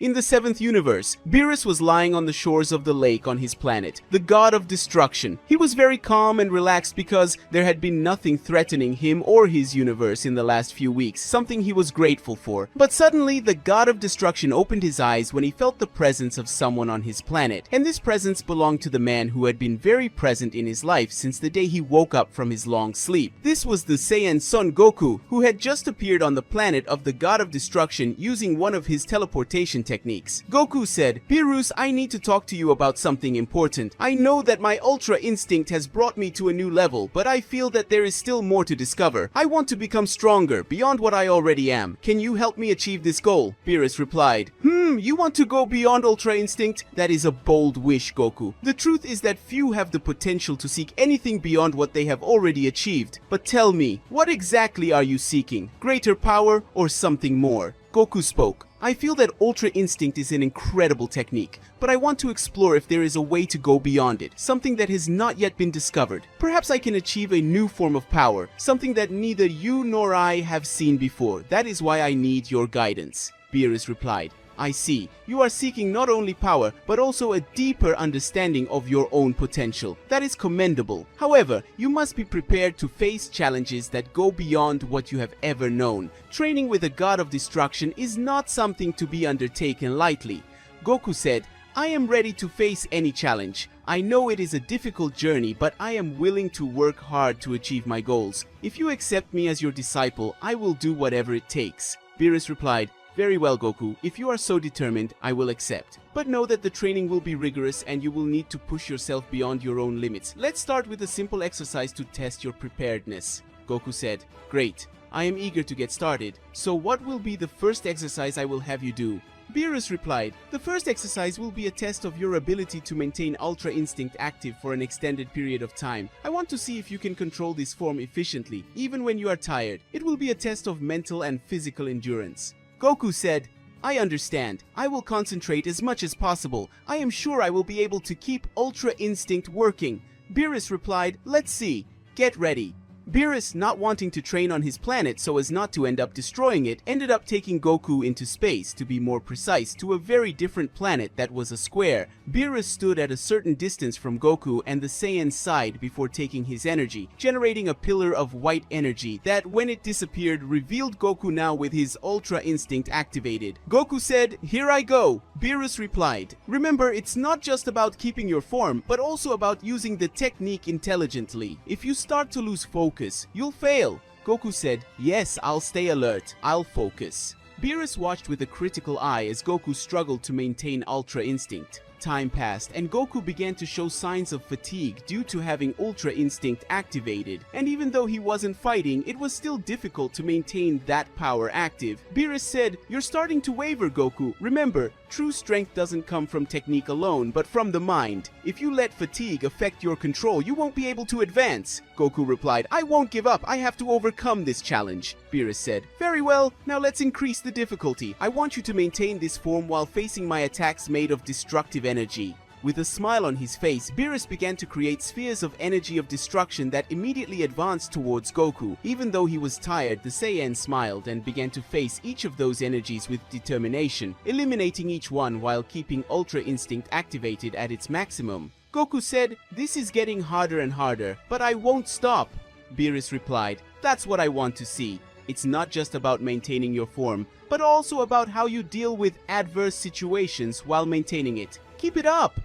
In the 7th universe, Beerus was lying on the shores of the lake on his planet, the god of destruction. He was very calm and relaxed because there had been nothing threatening him or his universe in the last few weeks, something he was grateful for. But suddenly, the god of destruction opened his eyes when he felt the presence of someone on his planet, and this presence belonged to the man who had been very present in his life since the day he woke up from his long sleep. This was the Saiyan son Goku, who had just appeared on the planet of the god of destruction using one of his teleportation techniques. Goku said, "Beerus, I need to talk to you about something important. I know that my Ultra Instinct has brought me to a new level, but I feel that there is still more to discover. I want to become stronger, beyond what I already am. Can you help me achieve this goal?" Beerus replied, You want to go beyond Ultra Instinct? That is a bold wish, Goku. The truth is that few have the potential to seek anything beyond what they have already achieved. But tell me, what exactly are you seeking? Greater power or something more?" Goku spoke. "I feel that Ultra Instinct is an incredible technique, but I want to explore if there is a way to go beyond it, something that has not yet been discovered. Perhaps I can achieve a new form of power, something that neither you nor I have seen before. That is why I need your guidance." Beerus replied, "I see. You are seeking not only power, but also a deeper understanding of your own potential. That is commendable. However, you must be prepared to face challenges that go beyond what you have ever known. Training with a god of destruction is not something to be undertaken lightly." Goku said, "I am ready to face any challenge. I know it is a difficult journey, but I am willing to work hard to achieve my goals. If you accept me as your disciple, I will do whatever it takes." Beerus replied, "Very well, Goku. If you are so determined, I will accept. But know that the training will be rigorous and you will need to push yourself beyond your own limits. Let's start with a simple exercise to test your preparedness." Goku said, "Great. I am eager to get started. So what will be the first exercise I will have you do?" Beerus replied, "The first exercise will be a test of your ability to maintain Ultra Instinct active for an extended period of time. I want to see if you can control this form efficiently, even when you are tired. It will be a test of mental and physical endurance." Goku said, "I understand. I will concentrate as much as possible. I am sure I will be able to keep Ultra Instinct working." Beerus replied, "Let's see. Get ready." Beerus, not wanting to train on his planet so as not to end up destroying it, ended up taking Goku into space, to be more precise, to a very different planet that was a square. Beerus stood at a certain distance from Goku and the Saiyan's side before taking his energy, generating a pillar of white energy that, when it disappeared, revealed Goku now with his Ultra Instinct activated. Goku said, "Here I go." Beerus replied, "Remember, it's not just about keeping your form, but also about using the technique intelligently. If you start to lose focus, you'll fail." Goku said, "Yes, I'll stay alert. I'll focus." Beerus watched with a critical eye as Goku struggled to maintain Ultra Instinct. Time passed, and Goku began to show signs of fatigue due to having Ultra Instinct activated. And even though he wasn't fighting, it was still difficult to maintain that power active. Beerus said, "You're starting to waver, Goku. Remember, true strength doesn't come from technique alone, but from the mind. If you let fatigue affect your control, you won't be able to advance." Goku replied, "I won't give up. I have to overcome this challenge." Beerus said, "Very well, now let's increase the difficulty. I want you to maintain this form while facing my attacks made of destructive energy." With a smile on his face, Beerus began to create spheres of energy of destruction that immediately advanced towards Goku. Even though he was tired, the Saiyan smiled and began to face each of those energies with determination, eliminating each one while keeping Ultra Instinct activated at its maximum. Goku said, "This is getting harder and harder, but I won't stop." Beerus replied, "That's what I want to see. It's not just about maintaining your form, but also about how you deal with adverse situations while maintaining it. Keep it up."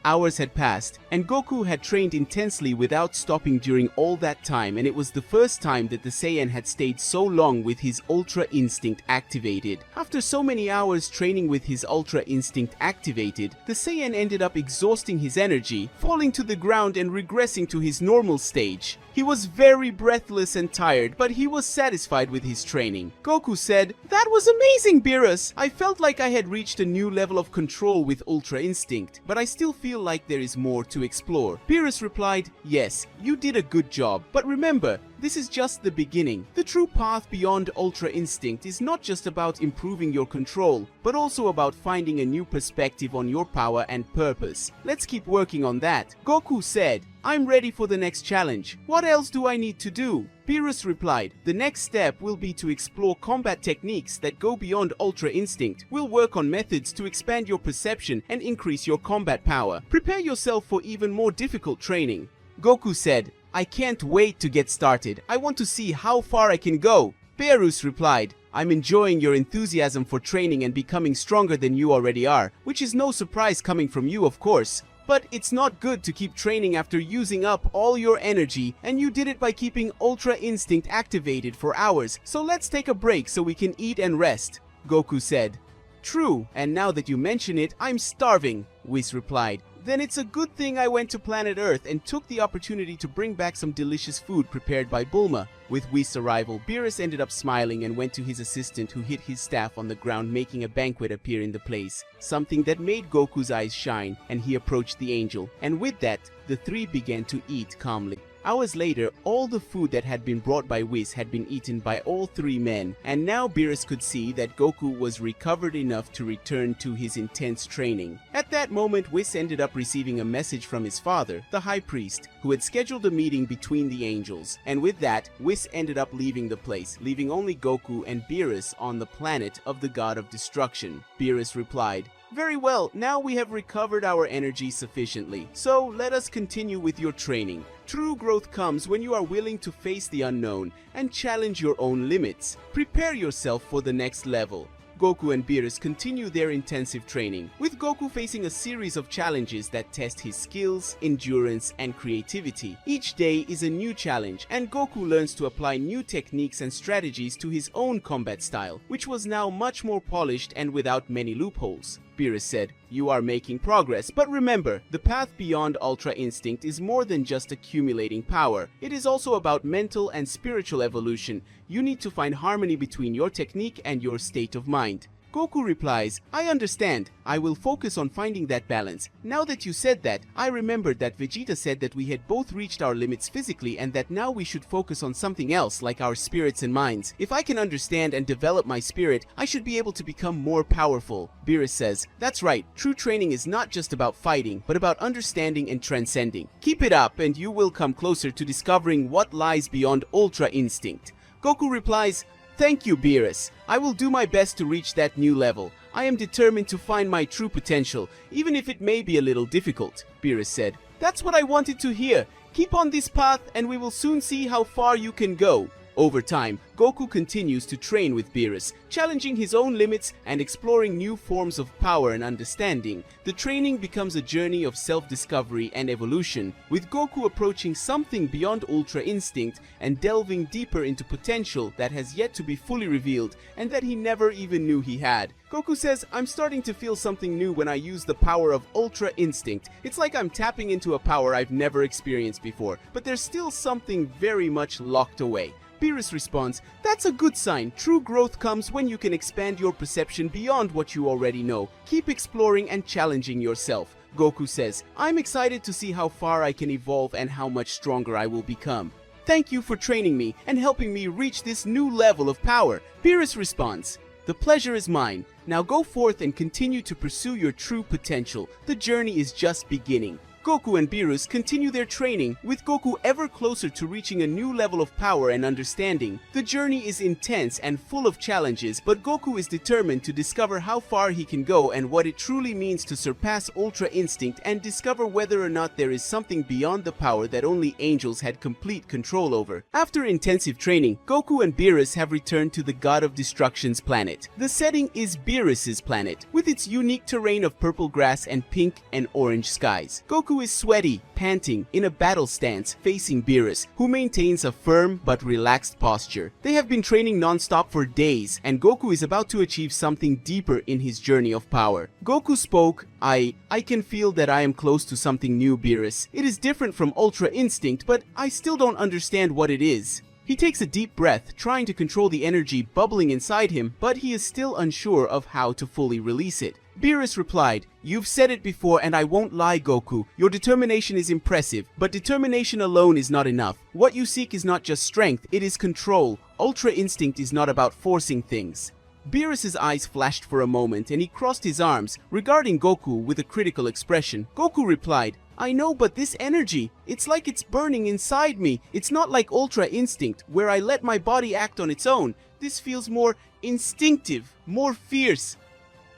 Hours had passed, and Goku had trained intensely without stopping during all that time, and it was the first time that the Saiyan had stayed so long with his Ultra Instinct activated. After so many hours training with his Ultra Instinct activated, the Saiyan ended up exhausting his energy, falling to the ground and regressing to his normal stage. He was very breathless and tired, but he was satisfied with his training. Goku said, "That was amazing, Beerus! I felt like I had reached a new level of control with Ultra Instinct, but I still feel like there is more to explore." Beerus replied, "Yes, you did a good job, but remember, this is just the beginning. The true path beyond Ultra Instinct is not just about improving your control, but also about finding a new perspective on your power and purpose. Let's keep working on that." Goku said, "I'm ready for the next challenge. What else do I need to do?" Beerus replied, "The next step will be to explore combat techniques that go beyond Ultra Instinct. We'll work on methods to expand your perception and increase your combat power. Prepare yourself for even more difficult training." Goku said, "I can't wait to get started. I want to see how far I can go." Beerus replied, "I'm enjoying your enthusiasm for training and becoming stronger than you already are, which is no surprise coming from you, of course. But it's not good to keep training after using up all your energy, and you did it by keeping Ultra Instinct activated for hours, so let's take a break so we can eat and rest." Goku said. "True, and now that you mention it, I'm starving," Whis replied. "Then it's a good thing I went to planet Earth and took the opportunity to bring back some delicious food prepared by Bulma." With Whis' arrival, Beerus ended up smiling and went to his assistant, who hit his staff on the ground, making a banquet appear in the place. Something that made Goku's eyes shine, and he approached the angel. And with that, the three began to eat calmly. Hours later, all the food that had been brought by Whis had been eaten by all three men, and now Beerus could see that Goku was recovered enough to return to his intense training. At that moment, Whis ended up receiving a message from his father, the High Priest, who had scheduled a meeting between the angels. And with that, Whis ended up leaving the place, leaving only Goku and Beerus on the planet of the God of Destruction. Beerus replied, "Very well, now we have recovered our energy sufficiently, so let us continue with your training. True growth comes when you are willing to face the unknown and challenge your own limits. Prepare yourself for the next level." Goku and Beerus continue their intensive training, with Goku facing a series of challenges that test his skills, endurance, and creativity. Each day is a new challenge, and Goku learns to apply new techniques and strategies to his own combat style, which was now much more polished and without many loopholes. Beerus said, "You are making progress, but remember, the path beyond Ultra Instinct is more than just accumulating power. It is also about mental and spiritual evolution. You need to find harmony between your technique and your state of mind." Goku replies, "I understand. I will focus on finding that balance. Now that you said that, I remembered that Vegeta said that we had both reached our limits physically and that now we should focus on something else, like our spirits and minds. If I can understand and develop my spirit, I should be able to become more powerful." Beerus says, "That's right. True training is not just about fighting, but about understanding and transcending. Keep it up and you will come closer to discovering what lies beyond Ultra Instinct." Goku replies, "Thank you, Beerus. I will do my best to reach that new level. I am determined to find my true potential, even if it may be a little difficult." Beerus said, "That's what I wanted to hear. Keep on this path and we will soon see how far you can go." Over time, Goku continues to train with Beerus, challenging his own limits and exploring new forms of power and understanding. The training becomes a journey of self-discovery and evolution, with Goku approaching something beyond Ultra Instinct and delving deeper into potential that has yet to be fully revealed and that he never even knew he had. Goku says, "I'm starting to feel something new when I use the power of Ultra Instinct. It's like I'm tapping into a power I've never experienced before, but there's still something very much locked away." Beerus responds, "That's a good sign. True growth comes when you can expand your perception beyond what you already know. Keep exploring and challenging yourself." Goku says, "I'm excited to see how far I can evolve and how much stronger I will become. Thank you for training me and helping me reach this new level of power." Beerus responds, "The pleasure is mine. Now go forth and continue to pursue your true potential. The journey is just beginning." Goku and Beerus continue their training, with Goku ever closer to reaching a new level of power and understanding. The journey is intense and full of challenges, but Goku is determined to discover how far he can go and what it truly means to surpass Ultra Instinct and discover whether or not there is something beyond the power that only angels had complete control over. After intensive training, Goku and Beerus have returned to the God of Destruction's planet. The setting is Beerus's planet, with its unique terrain of purple grass and pink and orange skies. Goku is sweaty, panting, in a battle stance, facing Beerus, who maintains a firm but relaxed posture. They have been training non-stop for days, and Goku is about to achieve something deeper in his journey of power. Goku spoke, I can feel that I am close to something new, Beerus. It is different from Ultra Instinct, but I still don't understand what it is." He takes a deep breath, trying to control the energy bubbling inside him, but he is still unsure of how to fully release it. Beerus replied, "You've said it before and I won't lie, Goku. Your determination is impressive, but determination alone is not enough. What you seek is not just strength, it is control. Ultra Instinct is not about forcing things." Beerus's eyes flashed for a moment and he crossed his arms, regarding Goku with a critical expression. Goku replied, I know, but this energy, it's like it's burning inside me. It's not like Ultra Instinct, where I let my body act on its own. This feels more instinctive, more fierce.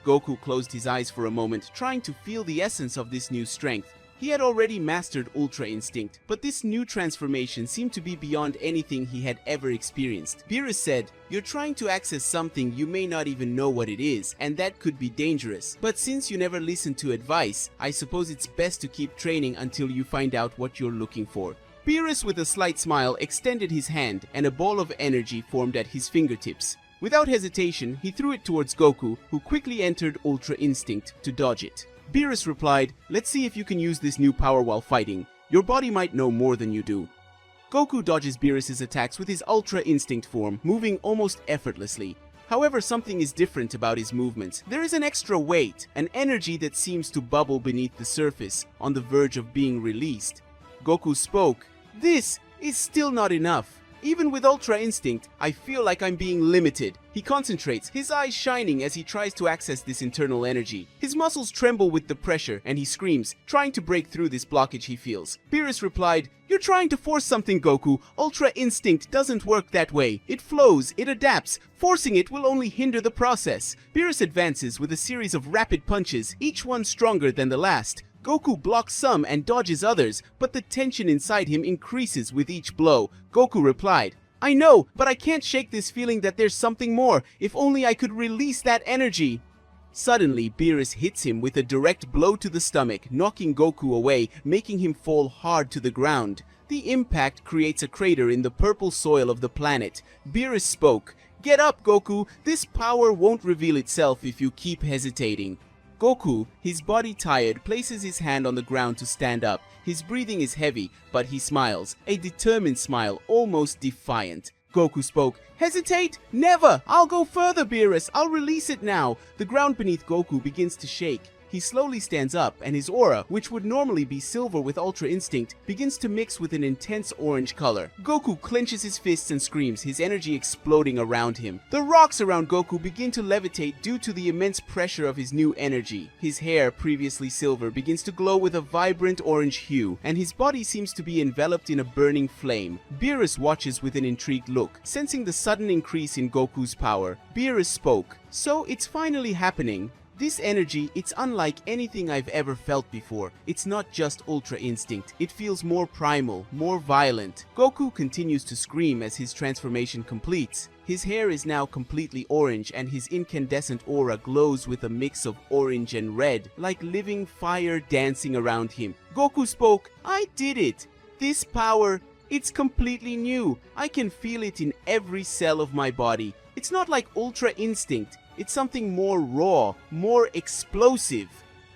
Goku closed his eyes for a moment, trying to feel the essence of this new strength. He had already mastered Ultra Instinct, but this new transformation seemed to be beyond anything he had ever experienced. Beerus said, "You're trying to access something you may not even know what it is, and that could be dangerous. But since you never listened to advice, I suppose it's best to keep training until you find out what you're looking for." Beerus, with a slight smile, extended his hand, and a ball of energy formed at his fingertips. Without hesitation, he threw it towards Goku, who quickly entered Ultra Instinct to dodge it. Beerus replied, "Let's see if you can use this new power while fighting. Your body might know more than you do." Goku dodges Beerus's attacks with his Ultra Instinct form, moving almost effortlessly. However, something is different about his movements. There is an extra weight, an energy that seems to bubble beneath the surface, on the verge of being released. Goku spoke, "This is still not enough. Even with Ultra Instinct, I feel like I'm being limited." He concentrates, his eyes shining as he tries to access this internal energy. His muscles tremble with the pressure, and he screams, trying to break through this blockage he feels. Beerus replied, "You're trying to force something, Goku. Ultra Instinct doesn't work that way. It flows, it adapts. Forcing it will only hinder the process." Beerus advances with a series of rapid punches, each one stronger than the last. Goku blocks some and dodges others, but the tension inside him increases with each blow. Goku replied, "I know, but I can't shake this feeling that there's something more. If only I could release that energy." Suddenly, Beerus hits him with a direct blow to the stomach, knocking Goku away, making him fall hard to the ground. The impact creates a crater in the purple soil of the planet. Beerus spoke, "Get up, Goku. This power won't reveal itself if you keep hesitating." Goku, his body tired, places his hand on the ground to stand up. His breathing is heavy, but he smiles, a determined smile, almost defiant. Goku spoke, "Hesitate? Never! I'll go further, Beerus! I'll release it now!" The ground beneath Goku begins to shake. He slowly stands up, and his aura, which would normally be silver with Ultra Instinct, begins to mix with an intense orange color. Goku clenches his fists and screams, his energy exploding around him. The rocks around Goku begin to levitate due to the immense pressure of his new energy. His hair, previously silver, begins to glow with a vibrant orange hue, and his body seems to be enveloped in a burning flame. Beerus watches with an intrigued look, sensing the sudden increase in Goku's power. Beerus spoke, "So it's finally happening. This energy, it's unlike anything I've ever felt before. It's not just Ultra Instinct. It feels more primal, more violent." Goku continues to scream as his transformation completes. His hair is now completely orange, and his incandescent aura glows with a mix of orange and red, like living fire dancing around him. Goku spoke, "I did it. This power, it's completely new. I can feel it in every cell of my body. It's not like Ultra Instinct. It's something more raw, more explosive."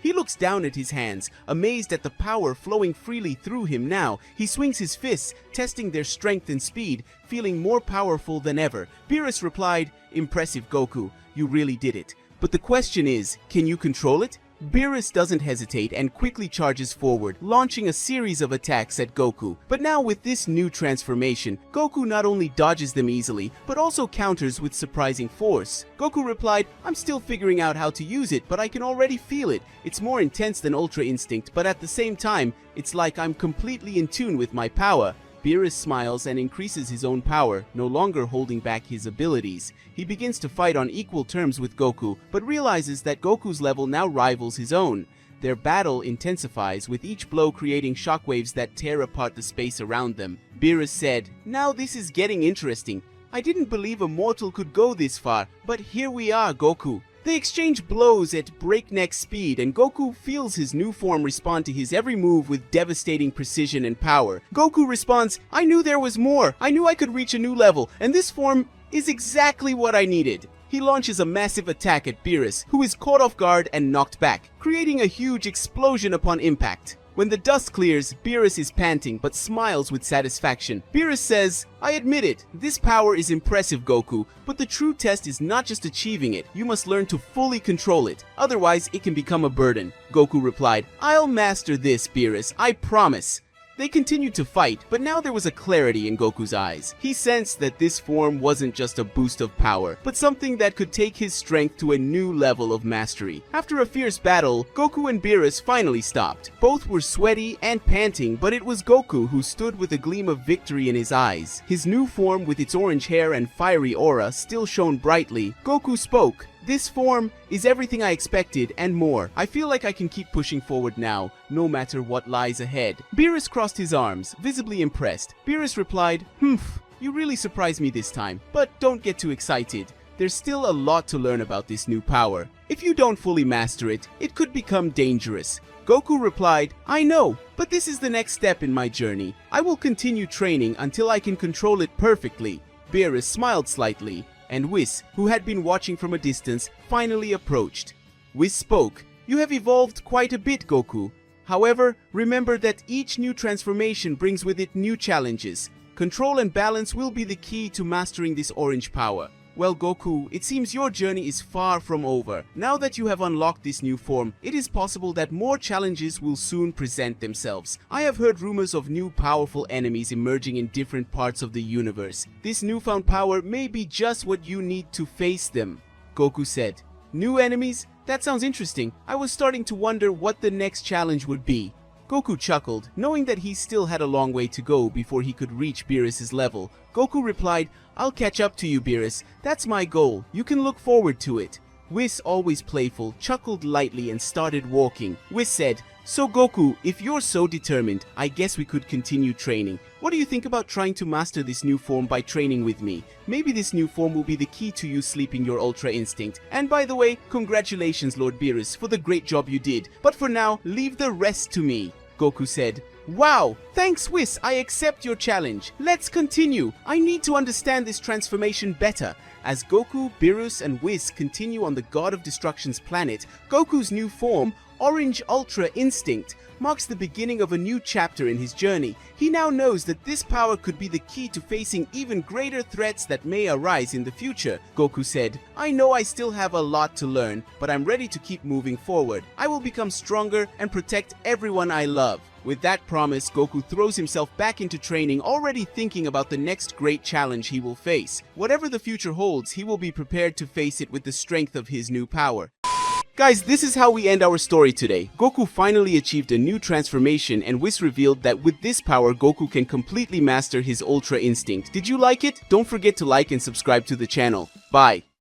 He looks down at his hands, amazed at the power flowing freely through him now. He swings his fists, testing their strength and speed, feeling more powerful than ever. Beerus replied, "Impressive, Goku. You really did it. But the question is, can you control it?" Beerus doesn't hesitate and quickly charges forward, launching a series of attacks at Goku. But now with this new transformation, Goku not only dodges them easily, but also counters with surprising force. Goku replied, "I'm still figuring out how to use it, but I can already feel it. It's more intense than Ultra Instinct, but at the same time, it's like I'm completely in tune with my power." Beerus smiles and increases his own power, no longer holding back his abilities. He begins to fight on equal terms with Goku, but realizes that Goku's level now rivals his own. Their battle intensifies, with each blow creating shockwaves that tear apart the space around them. Beerus said, "Now this is getting interesting. I didn't believe a mortal could go this far, but here we are, Goku." They exchange blows at breakneck speed, and Goku feels his new form respond to his every move with devastating precision and power. Goku responds, "I knew there was more. I knew I could reach a new level, and this form is exactly what I needed." He launches a massive attack at Beerus, who is caught off guard and knocked back, creating a huge explosion upon impact. When the dust clears, Beerus is panting but smiles with satisfaction. Beerus says, "I admit it, this power is impressive, Goku, but the true test is not just achieving it. You must learn to fully control it, otherwise it can become a burden." Goku replied, "I'll master this, Beerus, I promise." They continued to fight, but now there was a clarity in Goku's eyes. He sensed that this form wasn't just a boost of power, but something that could take his strength to a new level of mastery. After a fierce battle, Goku and Beerus finally stopped. Both were sweaty and panting, but it was Goku who stood with a gleam of victory in his eyes. His new form with its orange hair and fiery aura still shone brightly. Goku spoke. "This form is everything I expected and more. I feel like I can keep pushing forward now, no matter what lies ahead." Beerus crossed his arms, visibly impressed. Beerus replied, "Humph, you really surprised me this time, but don't get too excited. There's still a lot to learn about this new power. If you don't fully master it, it could become dangerous." Goku replied, "I know, but this is the next step in my journey. I will continue training until I can control it perfectly." Beerus smiled slightly, and Whis, who had been watching from a distance, finally approached. Whis spoke, "You have evolved quite a bit, Goku. However, remember that each new transformation brings with it new challenges. Control and balance will be the key to mastering this orange power." Well, Goku, it seems your journey is far from over. Now that you have unlocked this new form, it is possible that more challenges will soon present themselves. I have heard rumors of new powerful enemies emerging in different parts of the universe. This newfound power may be just what you need to face them, Goku said. New enemies? That sounds interesting. I was starting to wonder what the next challenge would be. Goku chuckled, knowing that he still had a long way to go before he could reach Beerus' level. Goku replied, "I'll catch up to you, Beerus. That's my goal. You can look forward to it." Whis, always playful, chuckled lightly and started walking. Whis said, "So Goku, if you're so determined, I guess we could continue training. What do you think about trying to master this new form by training with me? Maybe this new form will be the key to you sleeping your Ultra Instinct. And by the way, congratulations Lord Beerus for the great job you did. But for now, leave the rest to me." Goku said, "Wow, thanks Whis, I accept your challenge. Let's continue. I need to understand this transformation better." As Goku, Beerus, and Whis continue on the God of Destruction's planet, Goku's new form, Orange Ultra Instinct, marks the beginning of a new chapter in his journey. He now knows that this power could be the key to facing even greater threats that may arise in the future. Goku said, "I know I still have a lot to learn, but I'm ready to keep moving forward. I will become stronger and protect everyone I love." With that promise, Goku throws himself back into training, already thinking about the next great challenge he will face. Whatever the future holds, he will be prepared to face it with the strength of his new power. Guys, this is how we end our story today. Goku finally achieved a new transformation, and Whis revealed that with this power, Goku can completely master his Ultra Instinct. Did you like it? Don't forget to like and subscribe to the channel. Bye.